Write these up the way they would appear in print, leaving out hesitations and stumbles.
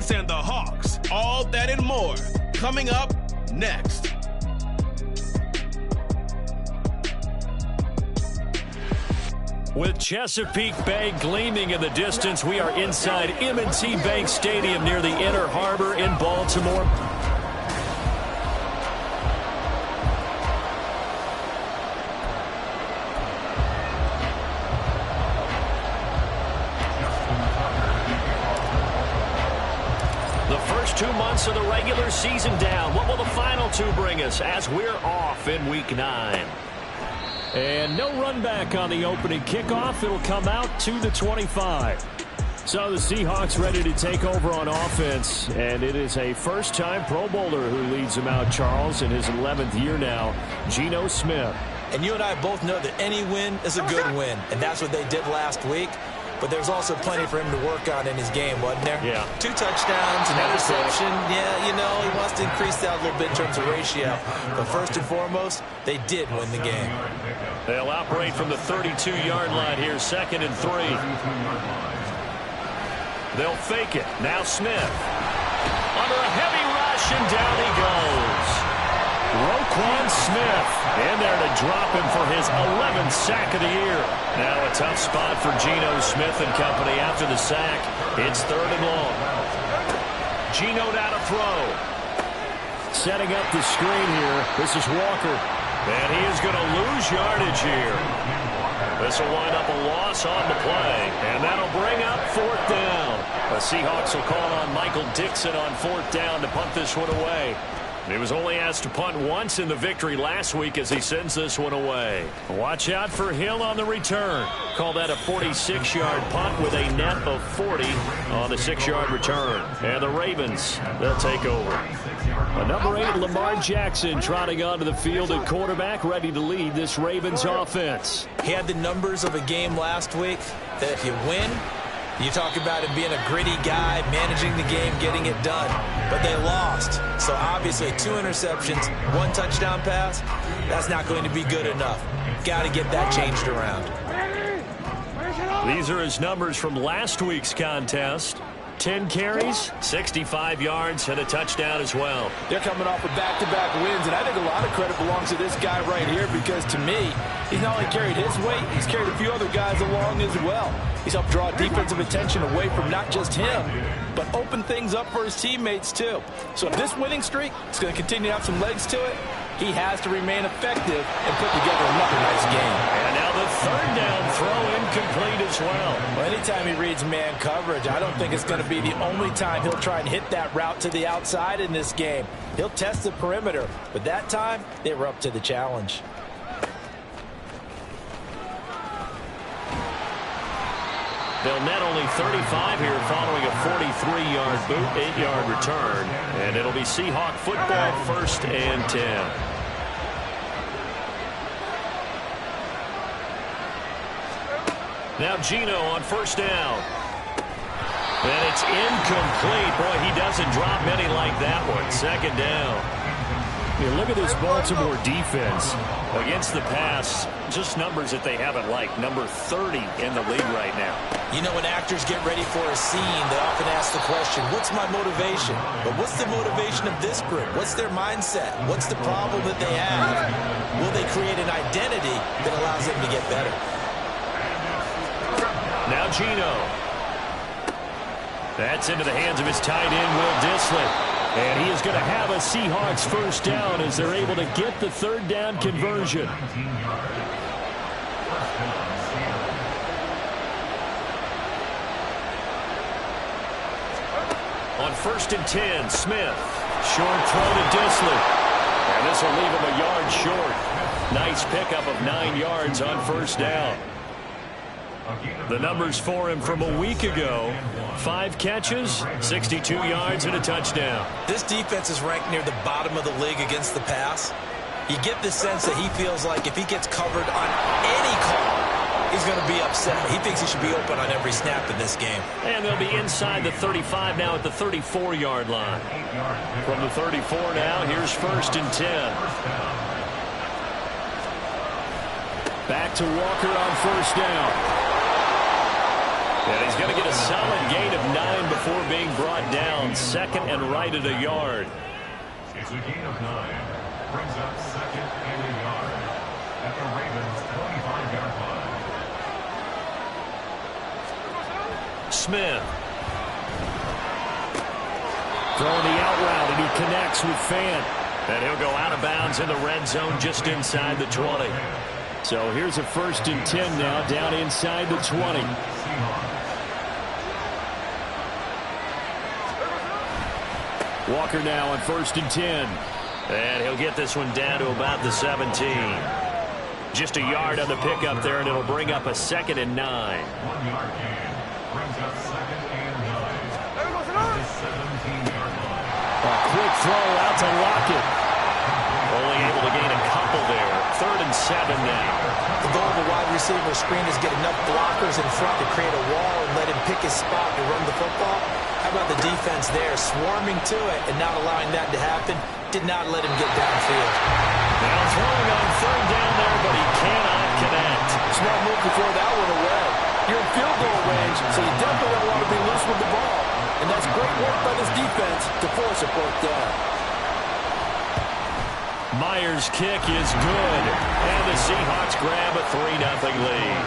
Ravens and the Hawks. All that and more coming up next. With Chesapeake Bay gleaming in the distance, we are inside M&T Bank Stadium near the Inner Harbor in Baltimore. The first 2 months of the regular season down. What will the final 2 bring us as we're off in Week 9? And no run back on the opening kickoff. It'll come out to the 25. So the Seahawks ready to take over on offense. And it is a first-time Pro Bowler who leads them out, Charles, in his 11th year now, Geno Smith. And you and I both know that any win is a good win. And that's what they did last week. But there's also plenty for him to work on in his game, wasn't there? Yeah. 2 touchdowns, an interception. Yeah, you know, he wants to increase that a little bit in terms of ratio. But first and foremost, they did win the game. They'll operate from the 32-yard line here, 2nd and 3. They'll fake it. Now Smith. Under a heavy rush, and down he goes. Roquan Smith in there to drop him for his 11th sack of the year. Now a tough spot for Geno Smith and company after the sack. It's 3rd and long. Geno now to throw. Setting up the screen here. This is Walker. And he is going to lose yardage here. This will wind up a loss on the play. And that'll bring up 4th down. The Seahawks will call on Michael Dixon on 4th down to punt this one away. He was only asked to punt once in the victory last week as he sends this one away. Watch out for Hill on the return. Call that a 46-yard punt with a net of 40 on the 6-yard return. And the Ravens, they'll take over. Number 8, Lamar Jackson, trotting onto the field at quarterback, ready to lead this Ravens offense. He had the numbers of a game last week that if you win, you talk about him being a gritty guy, managing the game, getting it done. But they lost. So obviously 2 interceptions, 1 touchdown pass, that's not going to be good enough. Got to get that changed around. These are his numbers from last week's contest. 10 carries, 65 yards, and a touchdown as well. They're coming off of back-to-back wins, and I think a lot of credit belongs to this guy right here because, to me, he's not only carried his weight, he's carried a few other guys along as well. He's helped draw defensive attention away from not just him, but open things up for his teammates, too. So if this winning streak is going to continue to have some legs to it, he has to remain effective and put together another nice game. And now the 3rd down throw incomplete as well. Well, anytime he reads man coverage, I don't think it's going to be the only time he'll try and hit that route to the outside in this game. He'll test the perimeter, but that time they were up to the challenge. They'll net only 35 here following a 43-yard boot, 8-yard return. And it'll be Seahawk football, 1st and 10. Now Geno on 1st down. And it's incomplete. Boy, he doesn't drop many like that one. 2nd down. You look at this Baltimore defense against the pass. Just numbers that they haven't liked. Number 30 in the league right now. You know, when actors get ready for a scene, they often ask the question, what's my motivation? But what's the motivation of this group? What's their mindset? What's the problem that they have? Will they create an identity that allows them to get better? Now Geno. That's into the hands of his tight end, Will Dissly. And he is going to have a Seahawks 1st down as they're able to get the 3rd down conversion. On 1st and 10, Smith. Short throw to Dissly. And this will leave him a yard short. Nice pickup of 9 yards on 1st down. The numbers for him from a week ago: 5 catches, 62 yards, and a touchdown. This defense is ranked near the bottom of the league against the pass. You get the sense that he feels like if he gets covered on any call, he's going to be upset. He thinks he should be open on every snap in this game. And they'll be inside the 35 now at the 34-yard line. From the 34 now, here's 1st and 10. Back to Walker on 1st down. And he's going to get a solid gain of 9 before being brought down. Second and right at a yard. It's a gain of 9. Brings up second and a yard at the Ravens' 25-yard line. Smith. Throwing the out route, and he connects with Fant. And he'll go out of bounds in the red zone just inside the 20. So here's a 1st and 10 now, down inside the 20. Walker now on 1st and 10. And he'll get this one down to about the 17. Just a yard on the pickup there, and it'll bring up a 2nd and 9. 1 yard gain. Brings up second and 9. At the 17-yard line. A quick throw out to Lockett. Only able to gain a couple there. 3rd and 7 now. The goal of a wide receiver screen is get enough blockers in front to create a wall and let him pick his spot to run the football. How about the defense there, swarming to it and not allowing that to happen? Did not let him get downfield. Now throwing on 3rd down there, but he cannot connect. Smart move to throw that one away. You're in field goal range, so you definitely don't want to be loose with the ball. And that's great work by this defense to force a 4th down. Myers' kick is good. And the Seahawks grab a 3-0 lead.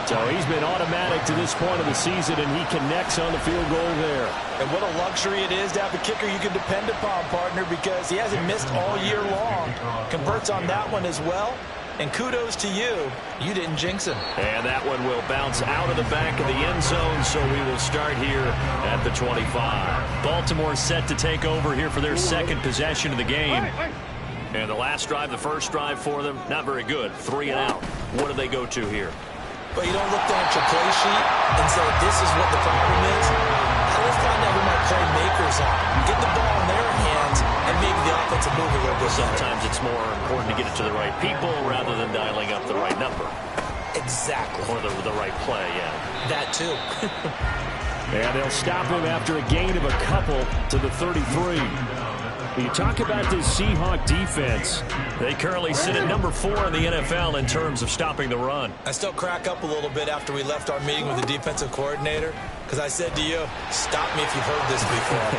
So he's been automatic to this point of the season, and he connects on the field goal there. And what a luxury it is to have a kicker you can depend upon, partner, because he hasn't missed all year long. Converts on that one as well. And kudos to you. You didn't jinx him. And that one will bounce out of the back of the end zone, so we will start here at the 25. Baltimore set to take over here for their 2nd possession of the game. And the last drive, the first drive for them, not very good. 3 and out. What do they go to here? But you don't look down at your play sheet and say, this is what the problem is. Let's find out who my playmakers are. Get the ball in their hands and maybe the offensive move a little bit. Sometimes it's more important to get it to the right people rather than dialing up the right number. Exactly. Or the right play, yeah. That too. And they'll stop him after a gain of a couple to the 33. You talk about this Seahawk defense. They currently sit at number 4 in the NFL in terms of stopping the run. I still crack up a little bit after we left our meeting with the defensive coordinator, because I said to you, stop me if you've heard this before.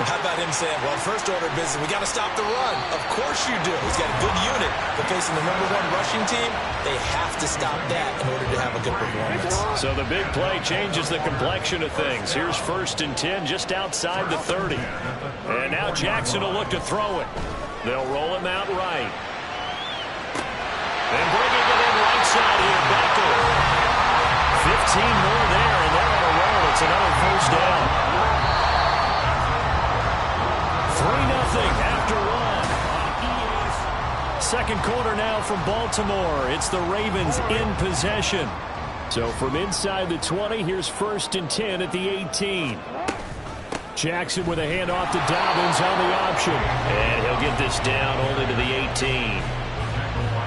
How about him saying, well, first order of business, we got to stop the run. Of course you do. He's got a good unit, but facing the number 1 rushing team, they have to stop that in order to have a good performance. So the big play changes the complexion of things. Here's 1st and 10 just outside the 30. And now Jackson will look to throw it. They'll roll him out right. And bringing it in right side here, Beckham. 15 more there, and they're on a roll. It's another 1st down. 3-0 after 1. Second quarter now from Baltimore. It's the Ravens in possession. So from inside the 20, here's 1st and 10 at the 18. Jackson with a handoff to Dobbins on the option. And he'll get this down only to the 18.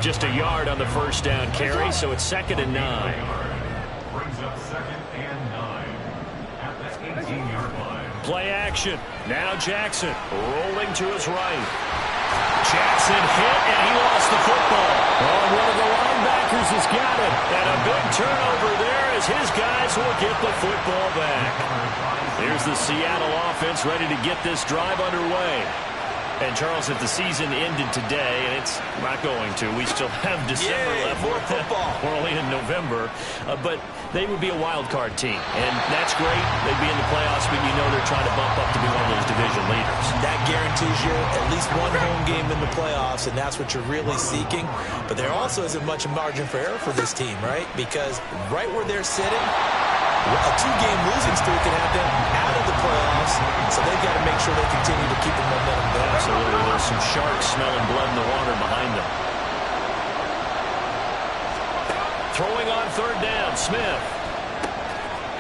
Just a yard on the 1st down carry, so it's 2nd and 9. Brings up 2nd and 9 at the 18-yard line. Play action. Now Jackson rolling to his right. Jackson hit, and he lost the football. Oh, one of the linebackers has got it. And a big turnover there as his guys will get the football back. Here's the Seattle offense ready to get this drive underway. And, Charles, if the season ended today, and it's not going to, we still have December left. More football. We're only in November. But they would be a wild card team. And that's great. They'd be in the playoffs, but you know they're trying to bump up to be one of those division leaders. That guarantees you at least one home game in the playoffs, and that's what you're really seeking. But there also isn't much margin for error for this team, right? Because right where they're sitting, a 2-game losing streak can have them out of the playoffs, so they've got to make sure they continue to keep the momentum going. Absolutely. There's some sharks smelling blood in the water behind them. Throwing on 3rd down, Smith.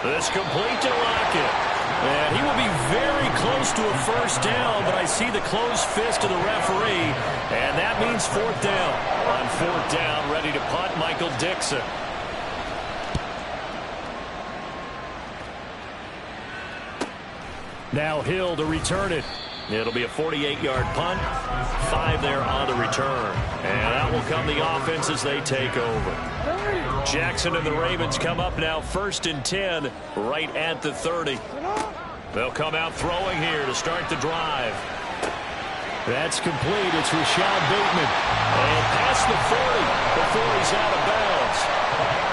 This complete to Lockett. And he will be very close to a 1st down, but I see the closed fist of the referee, and that means 4th down. On 4th down, ready to punt, Michael Dixon. Now Hill to return it. It'll be a 48-yard punt, 5 there on the return. And that will come the offense as they take over. Jackson and the Ravens come up now 1st and 10 right at the 30. They'll come out throwing here to start the drive. That's complete. It's Rashad Bateman. And past the 40 before he's out of bounds.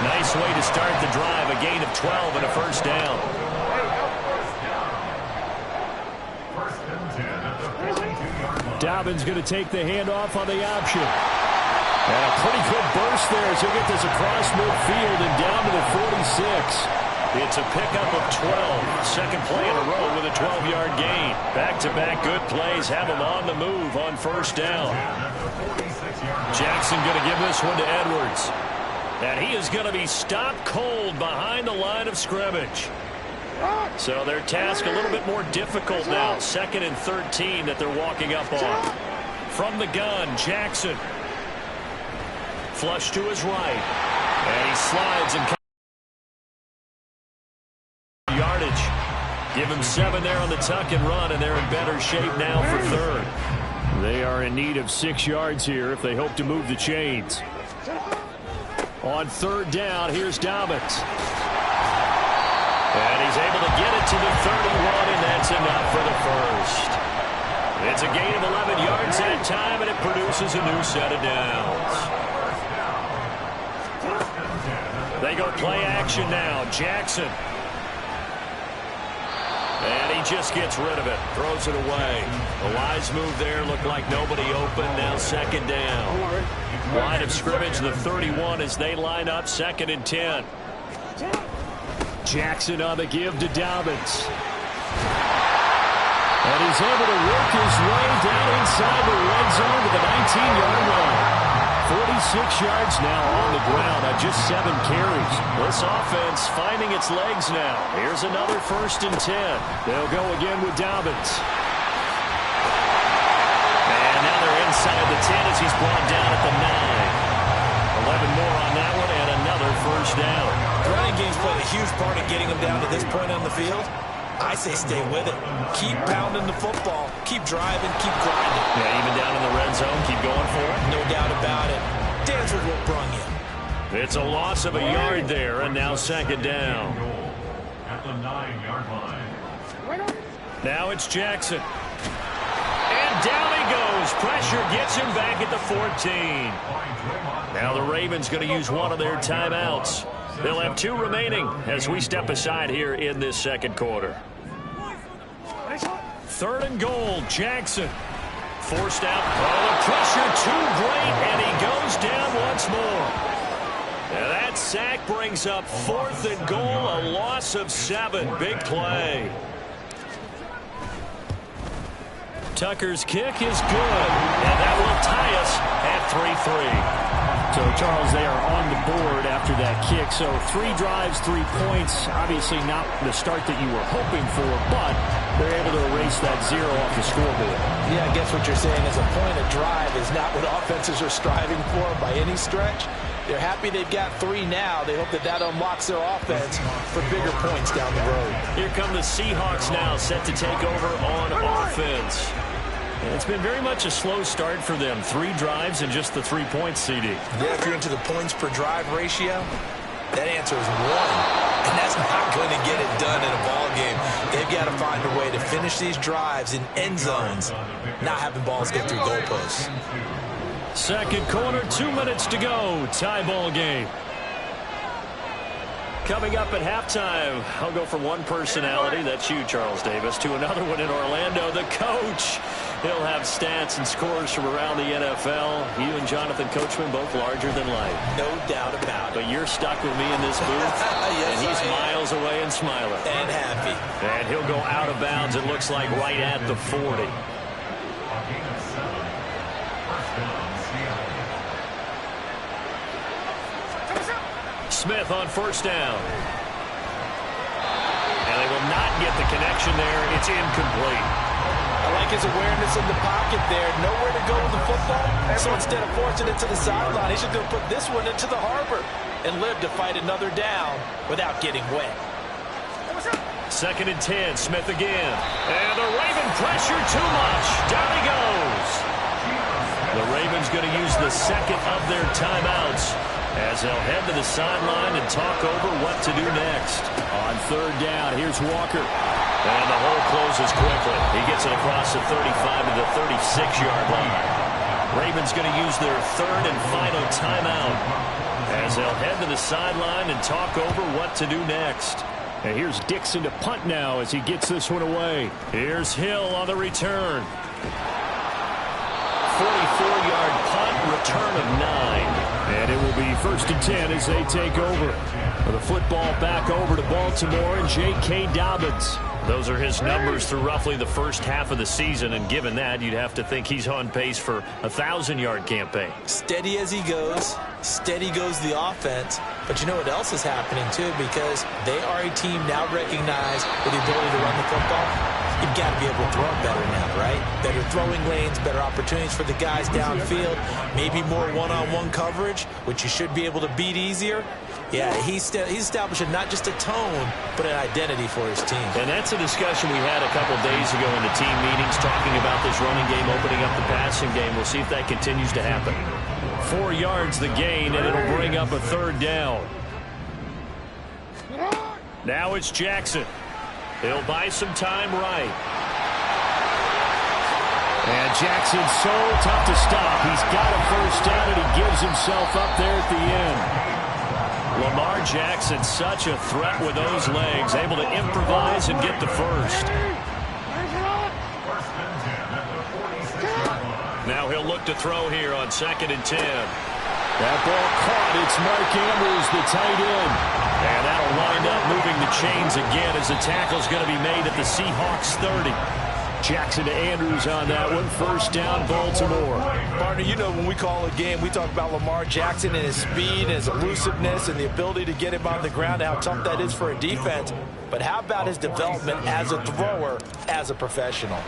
Nice way to start the drive. A gain of 12 and a first down. Dobbins going to take the handoff on the option. And a pretty good burst there as he'll get this across midfield and down to the 46. It's a pickup of 12. Second play in a row with a 12-yard gain. Back-to-back good plays have him on the move on first down. Jackson going to give this one to Edwards. And he is going to be stopped cold behind the line of scrimmage. So their task a little bit more difficult now. 2nd and 13 that they're walking up on. From the gun, Jackson. Flush to his right. And he slides and yardage. Give him 7 there on the tuck and run, and they're in better shape now for 3rd. They are in need of 6 yards here if they hope to move the chains. On 3rd down, here's Dobbins. And he's able to get it to the 31, and that's enough for the first. It's a gain of 11 yards that time, and it produces a new set of downs. They go play action now. Jackson. And he just gets rid of it. Throws it away. A wise move there. Looked like nobody open. Now 2nd down. Line of scrimmage, the 31 as they line up 2nd and 10. Jackson on the give to Dobbins. And he's able to work his way down inside the red zone to the 19-yard line. 46 yards now on the ground on just 7 carries. This offense finding its legs now. Here's another 1st and 10. They'll go again with Dobbins. And now they're inside the 10 as he's brought down at the 9. 11 more on that one and another first down. The running game's played a huge part in getting them down to this point on the field. I say stay with it. Keep pounding the football. Keep driving. Keep grinding. Yeah, even down in the red zone, keep going for it. No doubt about it. Dance with what brung you. It's a loss of a yard there, and now 2nd down. At the 9-yard line. Now it's Jackson. And down he goes. Pressure gets him back at the 14. Now the Ravens going to use one of their timeouts. They'll have 2 remaining as we step aside here in this 2nd quarter. 3rd and goal, Jackson. Forced out. Oh, the pressure too great, and he goes down once more. And that sack brings up 4th and goal, a loss of 7. Big play. Tucker's kick is good, and that will tie us at 3-3. So, Charles, they are on the board after that kick. So 3 drives, 3 points. Obviously not the start that you were hoping for, but they're able to erase that 0 off the scoreboard. Yeah, I guess what you're saying is a point of drive is not what offenses are striving for by any stretch. They're happy they've got 3 now. They hope that that unlocks their offense for bigger points down the road. Here come the Seahawks now, set to take over on offense. And it's been very much a slow start for them. 3 drives and just the 3 points, CD. Yeah, if you're into the points per drive ratio, that answer is 1. And that's not going to get it done in a ball game. They've got to find a way to finish these drives in end zones, not having balls get through goalposts. 2nd quarter, 2 minutes to go. Tie ball game. Coming up at halftime, I'll go from one personality, that's you, Charles Davis, to another one in Orlando, the coach. He'll have stats and scores from around the NFL. You and Jonathan Coachman both larger than life. No doubt about it. But you're stuck with me in this booth, yes, and he's miles away and smiling. And happy. And he'll go out of bounds, it looks like, right at the 40. Smith on 1st down. And they will not get the connection there. It's incomplete. I like his awareness in the pocket there. Nowhere to go with the football. So instead of forcing it to the sideline, he's just going to put this one into the harbor and live to fight another down without getting wet. 2nd and 10. Smith again. And the Raven pressure too much. Down he goes. The Ravens going to use the second of their timeouts as they'll head to the sideline and talk over what to do next. On third down, here's Walker. And the hole closes quickly. He gets it across the 35 to the 36-yard line. Ravens going to use their third and final timeout as they'll head to the sideline and talk over what to do next. And here's Dixon to punt now as he gets this one away. Here's Hill on the return. 44-yard punt, return of 9. And it will be 1st and 10 as they take over. The football back over to Baltimore and J.K. Dobbins. Those are his numbers through roughly the first half of the season, and given that, you'd have to think he's on pace for a 1,000-yard campaign. Steady as he goes. Steady goes the offense. But you know what else is happening, too? Because they are a team now recognized with the ability to run the football. You've got to be able to throw it better now, right? Better throwing lanes, better opportunities for the guys downfield, maybe more one-on-one coverage, which you should be able to beat easier. Yeah, he's establishing not just a tone, but an identity for his team. And that's a discussion we had a couple days ago in the team meetings, talking about this running game, opening up the passing game. We'll see if that continues to happen. 4 yards the gain, and it'll bring up a third down. Now it's Jackson. He'll buy some time right. And Jackson's so tough to stop. He's got a first down, and he gives himself up there at the end. Lamar Jackson, such a threat with those legs, able to improvise and get the first. Now he'll look to throw here on 2nd and 10. That ball caught. It's Mark Andrews, the tight end. And that'll wind up moving the chains again as the tackle's going to be made at the Seahawks 30. Jackson to Andrews on that one. First down, Baltimore. Partner, you know when we call a game, we talk about Lamar Jackson and his speed and his elusiveness and the ability to get him on the ground, how tough that is for a defense. But how about his development as a thrower, as a professional?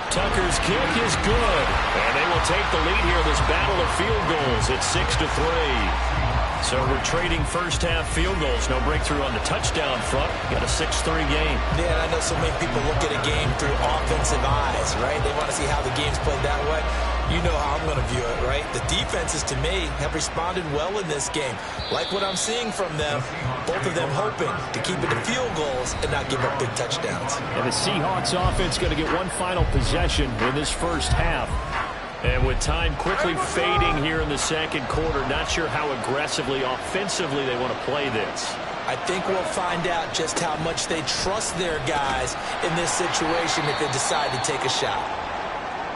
Tucker's kick is good. And they will take the lead here in this battle of field goals. It's 6-3. So we're trading first-half field goals. No breakthrough on the touchdown front. Got a 6-3 game. Yeah, and I know so many people look at a game through offensive eyes, right? They want to see how the game's played that way. You know how I'm going to view it, right? The defenses, to me, have responded well in this game. Like what I'm seeing from them, both of them hoping to keep it to field goals and not give up big touchdowns. And the Seahawks offense going to get one final possession in this first half. And with time quickly fading here in the second quarter, not sure how aggressively, offensively they want to play this. I think we'll find out just how much they trust their guys in this situation if they decide to take a shot.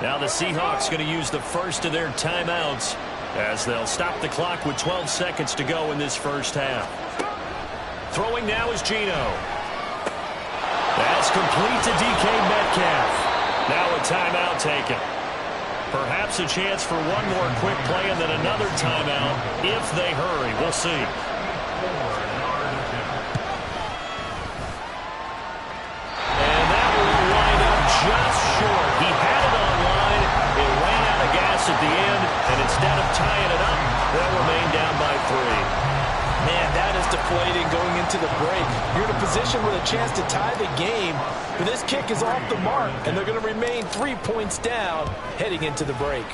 Now the Seahawks going to use the first of their timeouts as they'll stop the clock with 12 seconds to go in this first half. Throwing now is Geno. That's complete to DK Metcalf. Now a timeout taken. Perhaps a chance for one more quick play and then another timeout if they hurry. We'll see. And that will wind up just short. He had it on line. It ran out of gas at the end, and instead of tying it up, they'll remain down by 3. Man, that is deflating going into the break. You're in a position with a chance to tie the game, but this kick is off the mark, and they're going to remain 3 points down heading into the break.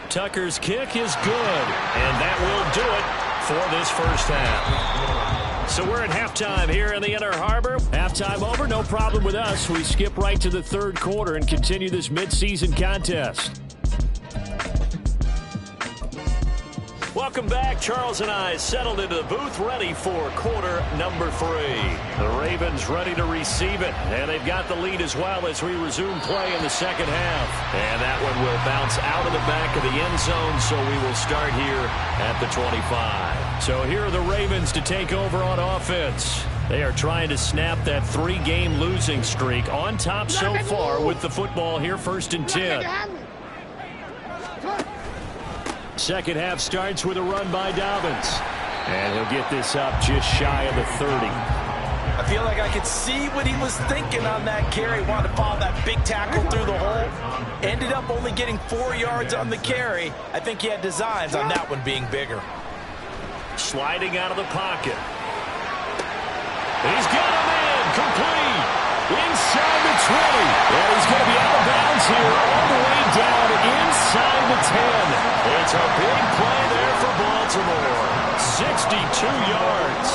Tucker's kick is good, and that will do it for this first half. So we're at halftime here in the Inner Harbor. Halftime over, no problem with us. We skip right to the third quarter and continue this midseason contest. Welcome back. Charles and I settled into the booth, ready for quarter number 3. The Ravens ready to receive it, and they've got the lead as well as we resume play in the second half. And that one will bounce out of the back of the end zone, so we will start here at the 25. So here are the Ravens to take over on offense. They are trying to snap that 3-game losing streak, on top so far with the football here, 1st and 10. Second half starts with a run by Dobbins. And he'll get this up just shy of the 30. I feel like I could see what he was thinking on that carry. Wanted to follow that big tackle through the hole. Ended up only getting 4 yards on the carry. I think he had designs on that one being bigger. Sliding out of the pocket. He's got him in. Complete. Inside the inside the 10. It's a big play there for Baltimore. 62 yards.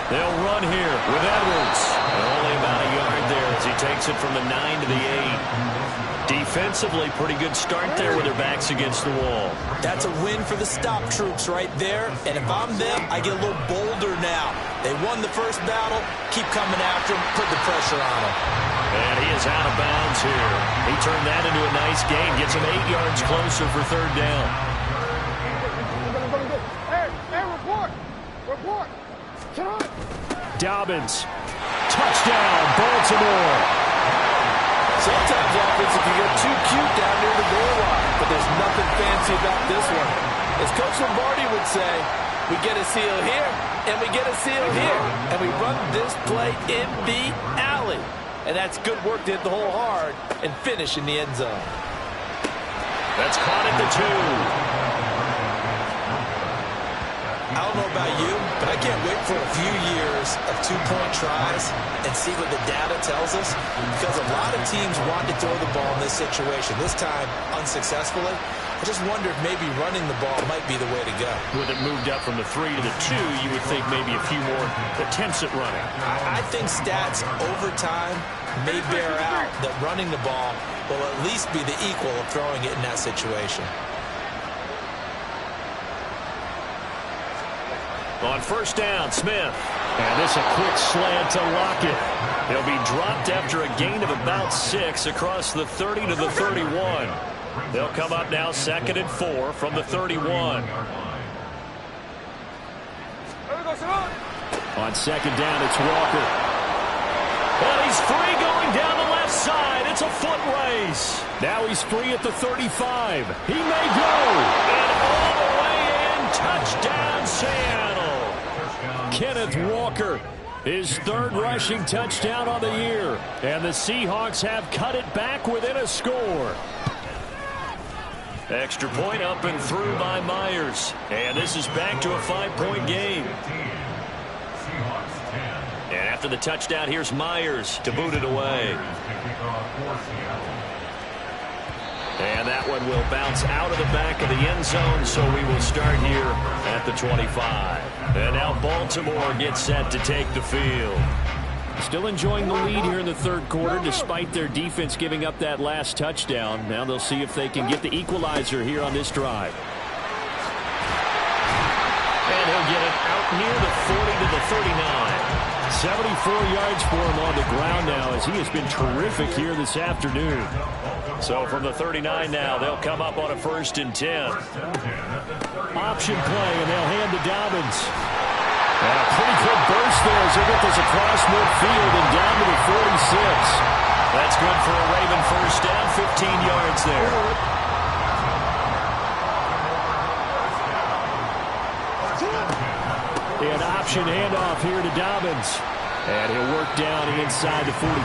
They'll run here with Edwards. Only about a yard there as he takes it from the 9 to the 8. Defensively, pretty good start there with their backs against the wall. That's a win for the stop troops right there. And if I'm them, I get a little bolder now. They won the first battle. Keep coming after him. Put the pressure on him. And he is out of bounds here. He turned that into a nice gain. Gets him 8 yards closer for third down. Hey, report. Dobbins. Touchdown, Baltimore. Sometimes offenses can get too cute down near the goal line, but there's nothing fancy about this one. As Coach Lombardi would say, we get a seal here, and we get a seal here, and we run this play in the alley. And that's good work to hit the hole hard and finish in the end zone. That's caught at the 2. I don't know about you, but I can't wait for a few years of two-point tries and see what the data tells us, because a lot of teams want to throw the ball in this situation, this time unsuccessfully. I just wonder if maybe running the ball might be the way to go. With it moved up from the 3 to the 2, you would think maybe a few more attempts at running. I think stats over time may bear out that running the ball will at least be the equal of throwing it in that situation. On first down, Smith. And this a quick slant to Lockett. He'll be dropped after a gain of about 6 across the 30 to the 31. They'll come up now 2nd and 4 from the 31. On second down, it's Walker. And he's free going down the left side. It's a foot race. Now he's free at the 35. He may go. And all the way in, touchdown, Seattle. Kenneth Walker, his 3rd rushing touchdown on the year. And the Seahawks have cut it back within a score. Extra point up and through by Myers. And this is back to a 5-point game. And after the touchdown, here's Myers to boot it away. And that one will bounce out of the back of the end zone, so we will start here at the 25. And now Baltimore gets set to take the field. Still enjoying the lead here in the 3rd quarter, despite their defense giving up that last touchdown. Now they'll see if they can get the equalizer here on this drive. And he'll get it out near the 40 to the 39. 74 yards for him on the ground now, as he has been terrific here this afternoon. So from the 39 now, they'll come up on a 1st and 10. Option play, and they'll hand to Dobbins. And a pretty good burst there as they get this across midfield and down to the 46. That's good for a Raven first down, 15 yards there. An option handoff here to Dobbins. And he'll work down inside the 45.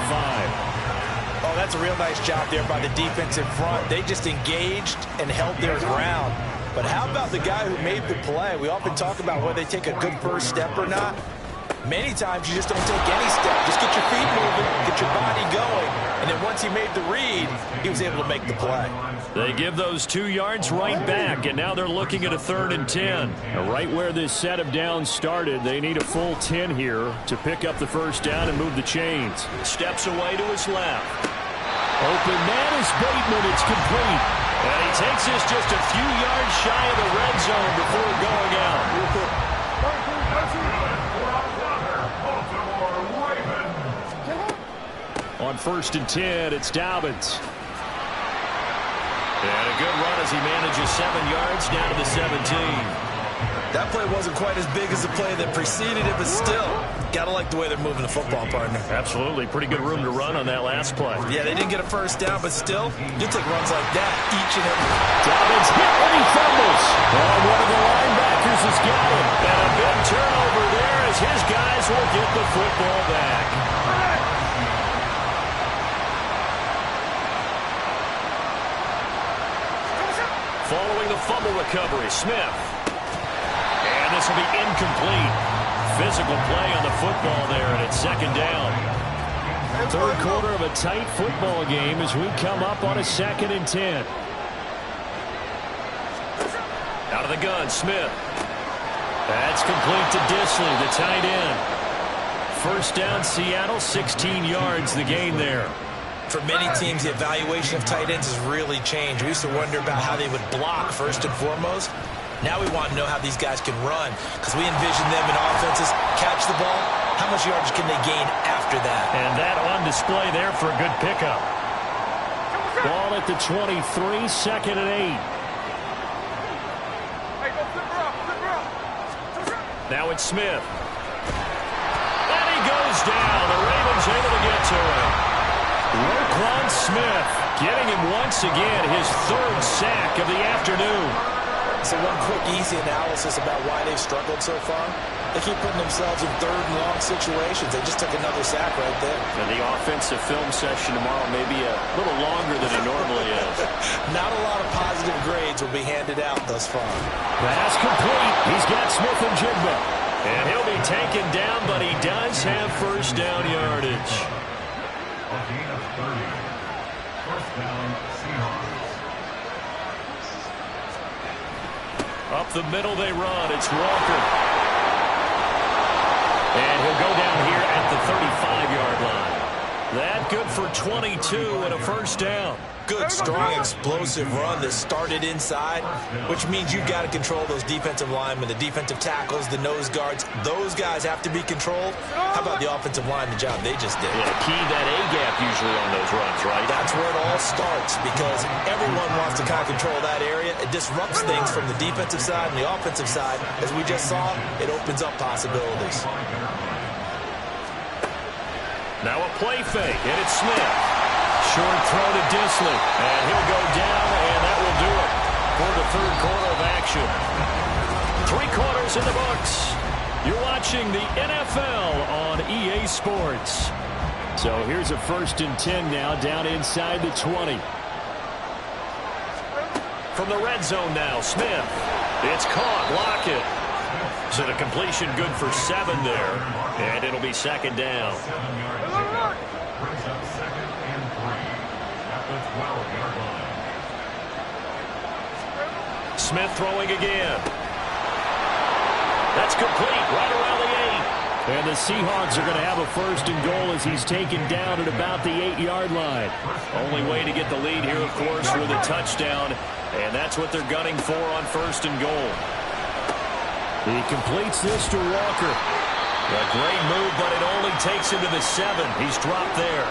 Oh, that's a real nice job there by the defensive front. They just engaged and held their ground. But how about the guy who made the play? We often talk about whether they take a good first step or not. Many times you just don't take any step. Just get your feet moving, get your body going. And then once he made the read, he was able to make the play. They give those 2 yards right back, and now they're looking at a 3rd and 10. Right where this set of downs started, they need a full 10 here to pick up the first down and move the chains. Steps away to his left. Open man is Bateman. It's complete. And he takes this just a few yards shy of the red zone before going out. On 1st and 10, it's Dobbins. And a good run as he manages 7 yards down to the 17. That play wasn't quite as big as the play that preceded it, but still, gotta like the way they're moving the football, partner. Absolutely. Pretty good room to run on that last play. Yeah, they didn't get a first down, but still, you take runs like that each and every. Dobbins hit when he fumbles. And one of the linebackers has got him. And a big turnover there as his guys will get the football back. Following the fumble recovery, Smith. And this will be incomplete. Physical play on the football there, and it's 2nd down. Third quarter of a tight football game as we come up on a 2nd and 10. Out of the gun, Smith. That's complete to Disley, the tight end. First down, Seattle, 16 yards the gain there. For many teams, the evaluation of tight ends has really changed. We used to wonder about how they would block first and foremost. Now we want to know how these guys can run, because we envision them in offenses catch the ball. How much yardage can they gain after that? And that on display there for a good pickup. Ball at the 23, 2nd and 8. Now it's Smith. And he goes down. The Ravens able to get to him. Roquan Smith getting him once again, his 3rd sack of the afternoon. So one quick, easy analysis about why they've struggled so far. They keep putting themselves in 3rd and long situations. They just took another sack right there. And the offensive film session tomorrow may be a little longer than it normally is. Not a lot of positive grades will be handed out thus far. Pass complete. He's got Smith and Jigba. And he'll be taken down, but he does have first down yardage. A gain of 30. First down, Seahawks. Up the middle they run. It's Walker. And he'll go down here at the 35-yard line. That good for 22 and a first down. Good, strong, explosive run that started inside, which means you've got to control those defensive linemen, the defensive tackles, the nose guards. Those guys have to be controlled. How about the offensive line, the job they just did? Yeah, key that A-gap usually on those runs, right? That's where it all starts, because everyone wants to kind of control that area. It disrupts things from the defensive side and the offensive side. As we just saw, it opens up possibilities. Now a play fake, and it's Smith. Short throw to Disley, and he'll go down, and that will do it for the 3rd quarter of action. 3 quarters in the books. You're watching the NFL on EA Sports. So here's a 1st and 10 now, down inside the 20. From the red zone now, Smith. It's caught, Lockett. So the completion good for 7 there, and it'll be 2nd down. 7-yard pickup. Brings up 2nd and 3 at the 12-yard line. Smith throwing again. That's complete right around the 8. And the Seahawks are going to have a 1st and goal as he's taken down at about the 8-yard line. Only way to get the lead here, of course, with a touchdown. And that's what they're gunning for on 1st and goal. He completes this to Walker. A great move, but it only takes him to the 7. He's dropped there.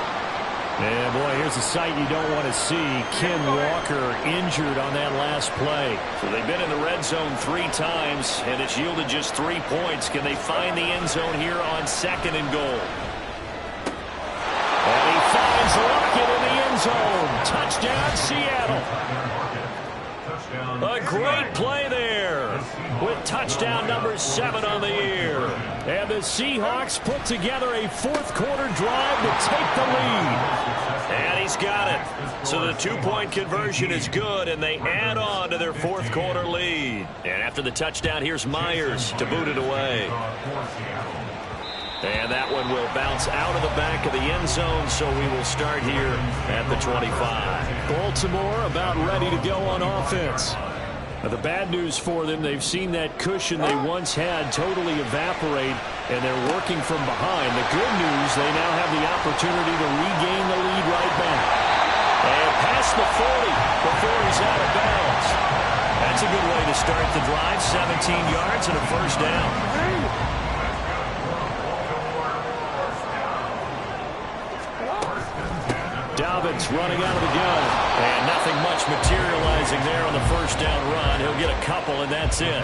And, boy, here's a sight you don't want to see. Ken Walker injured on that last play. So they've been in the red zone 3 times, and it's yielded just 3 points. Can they find the end zone here on 2nd and goal? And he finds Lockett in the end zone. Touchdown, Seattle. A great play there with touchdown number 7 on the year. And the Seahawks put together a 4th quarter drive to take the lead. And he's got it. So the 2-point conversion is good, and they add on to their 4th quarter lead. And after the touchdown, here's Myers to boot it away. And that one will bounce out of the back of the end zone, so we will start here at the 25. Baltimore about ready to go on offense. Now, the bad news for them, they've seen that cushion they once had totally evaporate, and they're working from behind. The good news, they now have the opportunity to regain the lead right back. And past the 40 before he's out of bounds. That's a good way to start the drive, 17 yards and a 1st down. Dalvin's running out of the gun. And nothing much materializing there on the 1st down run. He'll get a couple, and that's it.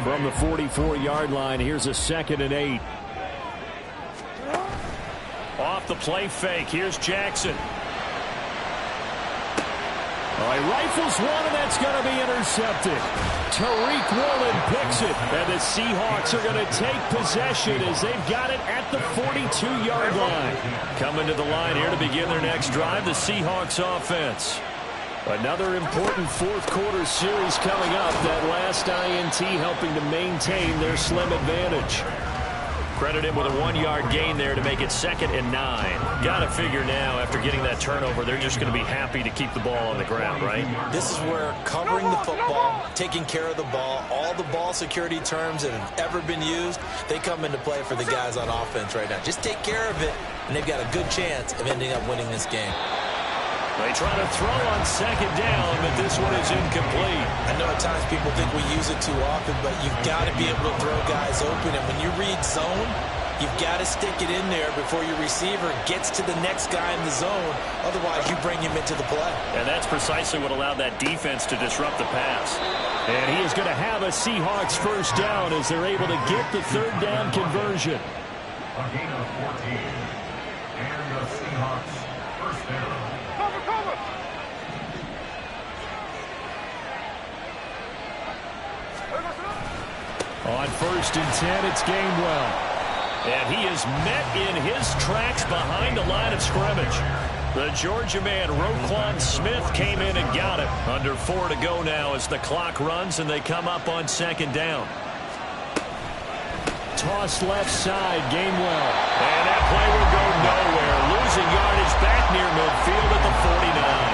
From the 44-yard line, here's a 2nd and 8. Off the play fake, here's Jackson. All right, rifles one, and that's going to be intercepted. Tariq Woolen picks it, and the Seahawks are going to take possession as they've got it at the 42-yard line. Coming to the line here to begin their next drive, the Seahawks offense. Another important fourth-quarter series coming up. That last INT helping to maintain their slim advantage. Credit him with a 1-yard gain there to make it 2nd and 9. Got to figure now, after getting that turnover, they're just going to be happy to keep the ball on the ground, right? This is where covering the football, taking care of the ball, all the ball security terms that have ever been used, they come into play for the guys on offense right now. Just take care of it, and they've got a good chance of ending up winning this game. They try to throw on 2nd down, but this one is incomplete. I know at times people think we use it too often, but you've got to be able to throw guys open. And when you read zone, you've got to stick it in there before your receiver gets to the next guy in the zone. Otherwise, you bring him into the play. And that's precisely what allowed that defense to disrupt the pass. And he is going to have a Seahawks first down as they're able to get the 3rd down conversion. A gain of 14. And the Seahawks first down. On 1st and 10, it's Gainwell. And he is met in his tracks behind the line of scrimmage. The Georgia man, Roquan Smith, came in and got it. Under 4 to go now as the clock runs and they come up on 2nd down. Toss left side, Gainwell. And that play will go nowhere. Losing yardage back near midfield at the 49.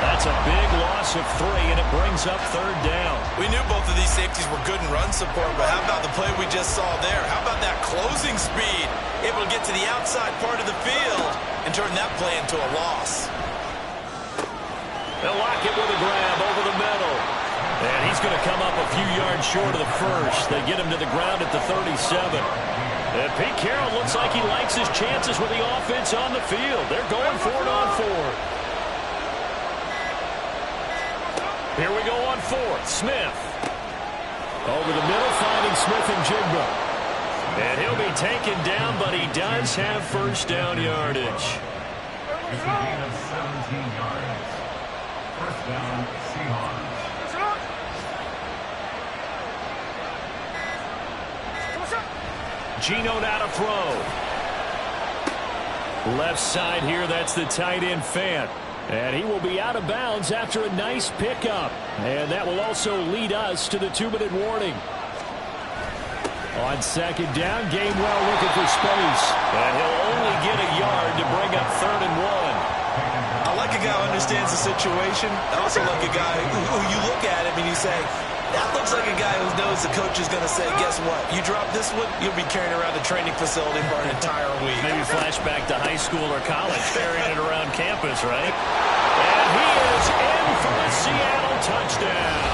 That's a big loss of 3, and it brings up 3rd down. We knew both of these safeties were good in run support, but how about the play we just saw there? How about that closing speed? Able to get to the outside part of the field and turn that play into a loss. They'll lock it with a grab over the middle. And he's going to come up a few yards short of the first. They get him to the ground at the 37. And Pete Carroll looks like he likes his chances with the offense on the field. They're going for it on 4th. Here we go on 4th. Smith. Over the middle, finding Smith and Jigba. And he'll be taken down, but he does have first down yardage. It's a gain of 17 yards. First down, Seahawks. Geno now to throw. Left side here, that's the tight end Fant. And he will be out of bounds after a nice pickup. And that will also lead us to the 2-minute warning. On 2nd down, Gainwell looking for space. And he'll only get a yard to bring up 3rd and 1. I like a guy who understands the situation. I also like a guy who you look at him and you say, that looks like a guy who knows the coach is going to say, guess what? You drop this one, you'll be carrying around the training facility for an entire week. Maybe flashback to high school or college, carrying it around campus, right? And he is in for a Seattle touchdown.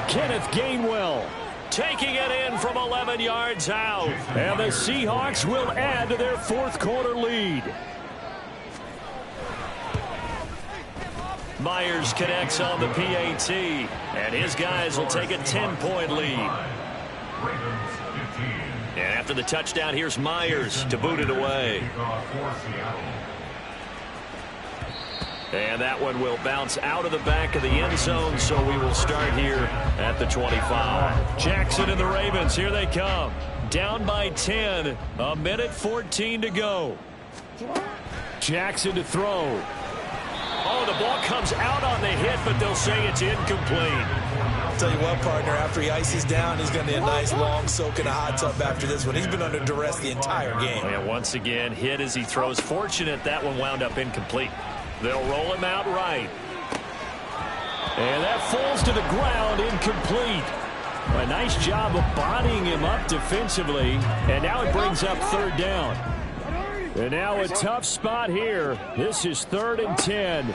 Kenneth Gainwell taking it in from 11 yards out. And the Seahawks will add to their 4th quarter lead. Myers connects on the PAT, and his guys will take a 10-point lead. And after the touchdown, here's Myers to boot it away. And that one will bounce out of the back of the end zone, so we will start here at the 25. Jackson and the Ravens, here they come. Down by 10, a minute 14 to go. Jackson to throw. Oh, the ball comes out on the hit, but they'll say it's incomplete. I'll tell you what, partner, after he ices down, he's going to need a nice long soak in a hot tub after this one. He's been under duress the entire game. And once again, hit as he throws. Fortunate that one wound up incomplete. They'll roll him out right. And that falls to the ground, incomplete. A nice job of bodying him up defensively. And now it brings up 3rd down. And now a tough spot here. This is 3rd and 10.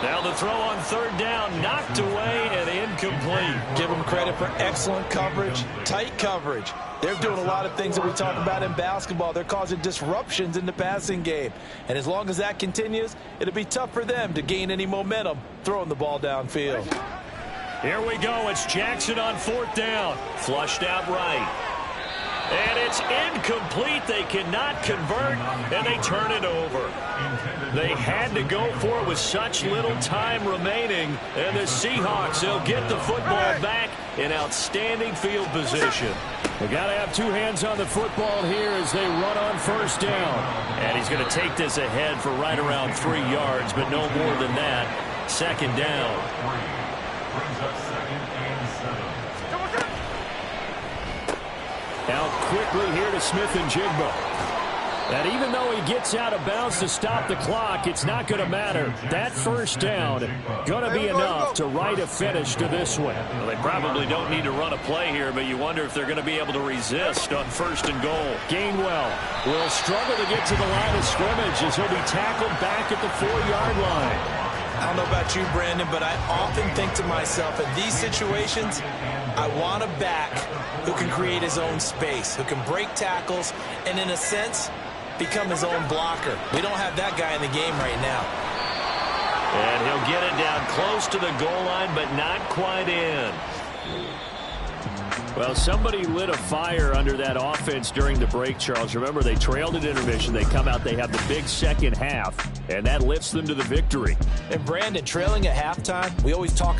Now the throw on 3rd down, knocked away and incomplete. Give them credit for excellent coverage, tight coverage. They're doing a lot of things that we talk about in basketball. They're causing disruptions in the passing game. And as long as that continues, it'll be tough for them to gain any momentum throwing the ball downfield. Here we go. It's Jackson on 4th down. Flushed out right. And it's incomplete. They cannot convert, and they turn it over. They had to go for it with such little time remaining. And the Seahawks, they'll get the football back in outstanding field position. They got to have two hands on the football here as they run on first down. And he's going to take this ahead for right around 3 yards, but no more than that. Second down. Brings up 2nd and 7. Out quickly here to Smith and Jigba. And even though he gets out of bounds to stop the clock, it's not going to matter. That first down going to be enough to write a finish to this one. Well, they probably don't need to run a play here, but you wonder if they're going to be able to resist on 1st and goal. Gainwell will struggle to get to the line of scrimmage as he'll be tackled back at the 4-yard line. I don't know about you, Brandon, but I often think to myself, in these situations, I want a back who can create his own space, who can break tackles, and in a sense, become his own blocker. We don't have that guy in the game right now. And he'll get it down close to the goal line, but not quite in. Well, somebody lit a fire under that offense during the break, Charles. Remember, they trailed at intermission. They come out, they have the big second half, and that lifts them to the victory. And Brandon, trailing at halftime, we always talk